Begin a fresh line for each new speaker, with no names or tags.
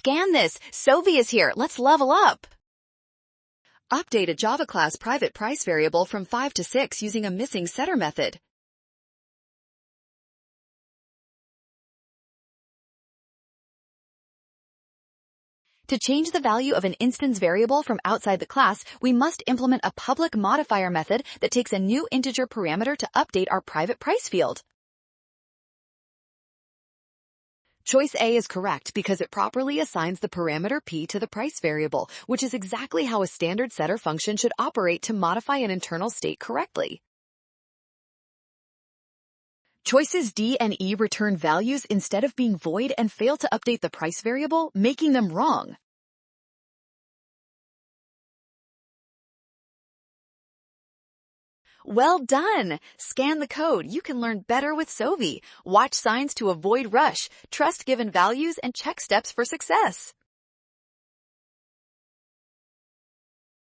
Scan this. Sovi is here. Let's level up. Update a Java class private price variable from 5 to 6 using a missing setter method. To change the value of an instance variable from outside the class, we must implement a public modifier method that takes a new integer parameter to update our private price field. Choice A is correct because it properly assigns the parameter p to the price variable, which is exactly how a standard setter function should operate to modify an internal state correctly. Choices D and E return values instead of being void and fail to update the price variable, making them wrong. Well done! Scan the code. You can learn better with Sovi. Watch signs to avoid rush, trust given values, and check steps for success.